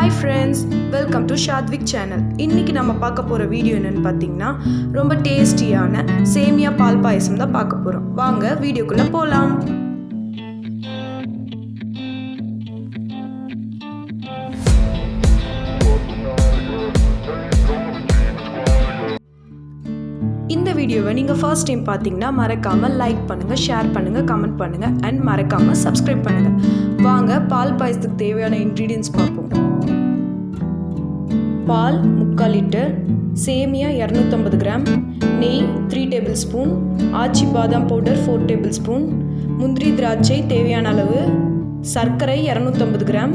Hi friends, welcome to shadwikchannel. இன்னைக்கு நம்ம பார்க்க போற வீடியோ என்னன்னு பாத்தீங்கன்னா ரொம்ப டேஸ்டியான சேமியா பால் பாயசம் தான் பார்க்க போறோம். வாங்க வீடியோக்குள்ள போலாம். இந்த வீடியோவை நீங்க ஃபர்ஸ்ட் டைம் பாத்தீங்கன்னா மறக்காம லைக் பண்ணுங்க, ஷேர் பண்ணுங்க, கமெண்ட் பண்ணுங்க and மறக்காம சப்ஸ்கிரைப் பண்ணுங்க. வாங்க பால் பாயசத்துக்கு தேவையான இன்கிரிடியன்ட்ஸ் பார்ப்போம். பால் 3/4 லிட்டர், சேமியா 250 கிராம், நெய் 3 டேபிள் ஸ்பூன், ஆச்சி பாதாம் பவுடர் 4 டேபிள் ஸ்பூன், முந்திரி திராட்சை தேவையான அளவு, சர்க்கரை 250 கிராம்,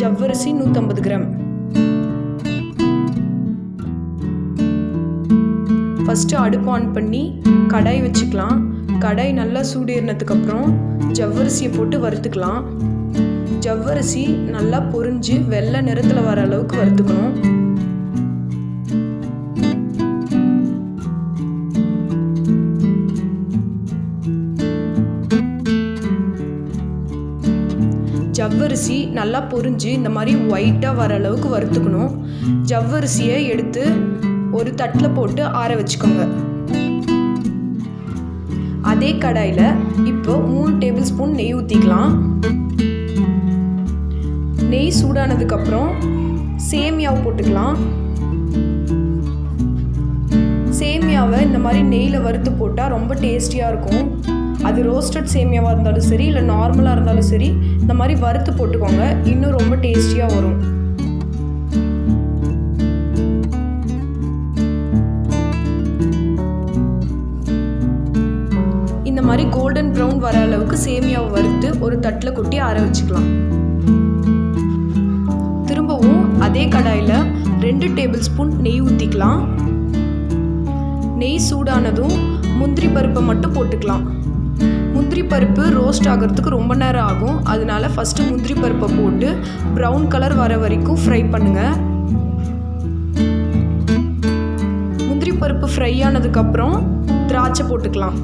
ஜவ்வரிசி 150 கிராம். ஃபஸ்ட்டு அடுப்பு ஆன் பண்ணி கடாய் வச்சுக்கலாம். கடாய் நல்லா சூடேறினதுக்கு அப்புறம் ஜவ்வரிசியை போட்டு வறுத்துக்கலாம். ஜவ்வரிசி நல்லா பொரிஞ்சு வெள்ளை நிறத்தில் வர அளவுக்கு வறுத்துக்கணும். ஜவ்வரிசி நல்லா பொரிஞ்சு இந்த மாதிரி ஒயிட்டாக வர அளவுக்கு வறுத்துக்கணும். ஜவ்வரிசியை எடுத்து ஒரு தட்டில் போட்டு ஆற வச்சுக்கோங்க. அதே கடாயில் இப்போ 3 டேபிள் ஸ்பூன் நெய் ஊற்றிக்கலாம். நெய் சூடானதுக்கப்புறம் சேமியாவை போட்டுக்கலாம். சேமியாவை இந்த மாதிரி நெய்யில் வறுத்து போட்டால் ரொம்ப டேஸ்டியாக இருக்கும். அது ரோஸ்டட் சேமியாவாக இருந்தாலும் சரி, இல்லை நார்மலாக இருந்தாலும் சரி, இந்த மாதிரி வறுத்து போட்டுக்கோங்க, இன்னும் ரொம்ப டேஸ்டியாக வரும். இந்த மாதிரி கோல்டன் ப்ரௌன் வர அளவுக்கு சேமியாவை வறுத்து ஒரு தட்டில் கொட்டி ஆற வச்சுக்கலாம். திரும்பவும் அதே கடாயில் 2 டேபிள் ஸ்பூன் நெய் ஊற்றிக்கலாம். நெய் சூடானதும் முந்திரி பருப்பை மட்டும் போட்டுக்கலாம். முந்திரி பருப்பு ரோஸ்ட் ஆகிறதுக்கு ரொம்ப நேரம் ஆகும், அதனால ஃபஸ்ட்டு முந்திரி பருப்பை போட்டு ப்ரௌன் கலர் வர வரைக்கும் ஃப்ரை பண்ணுங்கள். முந்திரி பருப்பு ஃப்ரை ஆனதுக்கப்புறம் திராட்சை போட்டுக்கலாம்.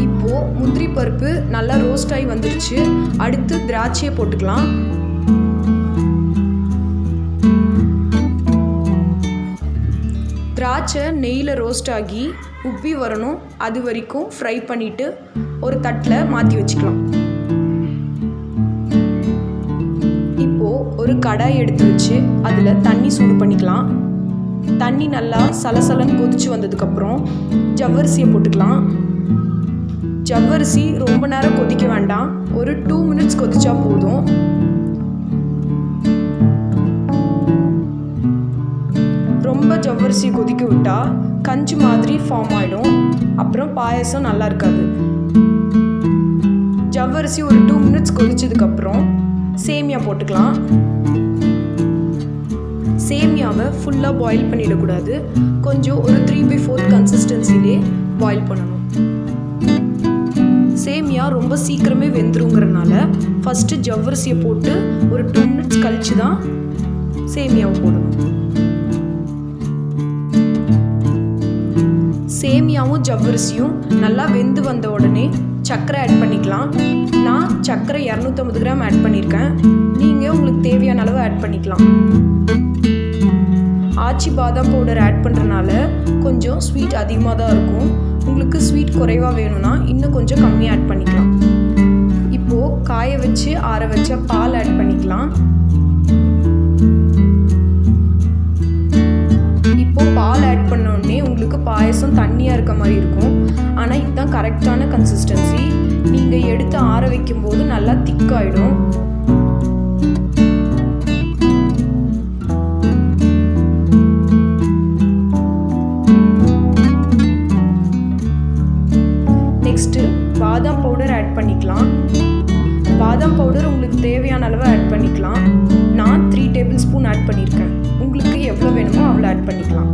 இப்போது முந்திரி பருப்பு நல்லா ரோஸ்ட் ஆகி வந்துருச்சு. அடுத்து திராட்சையை போட்டுக்கலாம். திராட்சை நெய்யில் ரோஸ்ட் ஆகி உப்பி வரணும், அது வரைக்கும் ஃப்ரை பண்ணிவிட்டு ஒரு தட்டில் மாற்றி வச்சுக்கலாம். இப்போது ஒரு கடாய் எடுத்து வச்சு அதில் தண்ணி சூடு பண்ணிக்கலாம். தண்ணி நல்லா சலசலன்னு கொதிச்சு வந்ததுக்கப்புறம் ஜவ்வரிசியை போட்டுக்கலாம். ஜவ்வரிசி ரொம்ப நேரம் கொதிக்க வேண்டாம், ஒரு 2 மினிட்ஸ் கொதிச்சா போதும். ரொம்ப ஜவ்வரிசி கொதிக்க விட்டால் கஞ்சி மாதிரி ஃபார்ம் ஆகிடும், அப்புறம் பாயசம் நல்லா இருக்காது. ஜவ்வரிசி ஒரு 2 மினிட்ஸ் கொதிச்சதுக்கப்புறம் சேமியா போட்டுக்கலாம். சேமியாவை ஃபுல்லாக பாயில் பண்ணிடக்கூடாது, கொஞ்சம் ஒரு 3/4 கன்சிஸ்டன்சிலே பாயில் பண்ணணும். சேமியா ரொம்ப சீக்கிரமே வெந்துருங்கிறனால ஃபஸ்ட்டு ஜவ்வரிசியை போட்டு ஒரு 2 மினிட்ஸ் கழித்து தான் சேமியாவை போடணும். சேமியாவும் ஜவ்வரிசியும் நல்லா வெந்து வந்த உடனே சர்க்கரை ஆட் பண்ணிக்கலாம். நான் சர்க்கரை 250 கிராம் ஆட் பண்ணியிருக்கேன், நீங்கள் உங்களுக்கு தேவையான அளவு ஆட் பண்ணிக்கலாம். ஆச்சி பாதாம் பவுடர் ஆட் பண்ணுறனால கொஞ்சம் ஸ்வீட் அதிகமாக தான் இருக்கும். உங்களுக்கு ஸ்வீட் குறைவாக வேணும்னா இன்னும் கொஞ்சம் கம்மியாக ஆட் பண்ணிக்கலாம். இப்போது காய வச்சு ஆற வச்ச பால் ஆட் பண்ணிக்கலாம். இப்போ பால் ஆட் பண்ண உடனே உங்களுக்கு பாயசம் தண்ணியாக இருக்க மாதிரி இருக்கும், ஆனால் இதுதான் கரெக்டான கன்சிஸ்டன்சி. நீங்கள் எடுத்து ஆற வைக்கும் போது நல்லா திக்காயிடும். நெக்ஸ்ட்டு பாதாம் பவுடர் ஆட் பண்ணிக்கலாம். பாதாம் பவுடர் உங்களுக்கு தேவையான அளவு ஆட் பண்ணிக்கலாம். நான் 3 டேபிள் ஸ்பூன் ஆட் பண்ணியிருக்கேன், உங்களுக்கு எவ்வளோ வேணுமோ அவ்வளோ ஆட் பண்ணிக்கலாம்.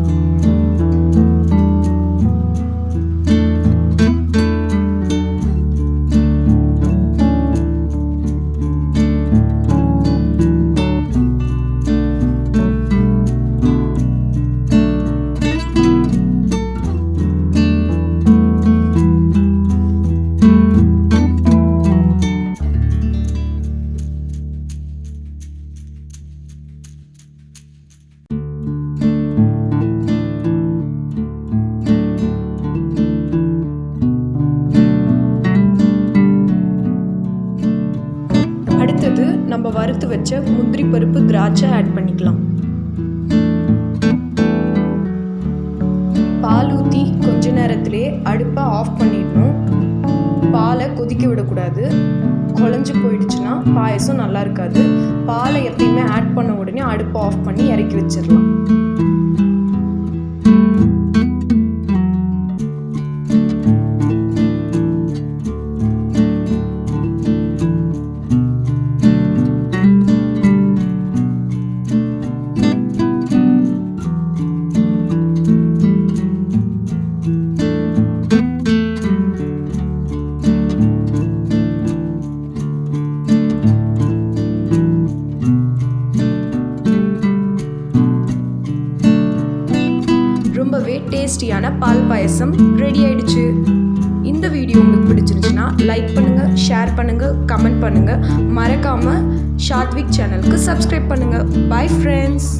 நம்ம வறுத்து வச்ச முந்திரி பருப்பு, திராட்சை ஆட் பண்ணிக்கலாம். பால் ஊற்றி கொஞ்ச நேரத்திலே அடுப்பை ஆஃப் பண்ணிடணும். பாலை கொதிக்க விடக்கூடாது. குழஞ்சி போயிடுச்சுன்னா பாயசம் நல்லா இருக்காது. பாலை எப்பயுமே ஆட் பண்ண உடனே அடுப்பை ஆஃப் பண்ணி இறக்கி வச்சிடலாம். ரொம்பவே டேஸ்டியான பால் பாயசம் ரெடி ஆயிடுச்சு. இந்த வீடியோ உங்களுக்கு பிடிச்சிருந்துச்சுன்னா லைக் பண்ணுங்க, ஷேர் பண்ணுங்க, கமெண்ட் பண்ணுங்க. மறக்காம ஷாத்விக் சேனலுக்கு சப்ஸ்கிரைப் பண்ணுங்க. Bye friends.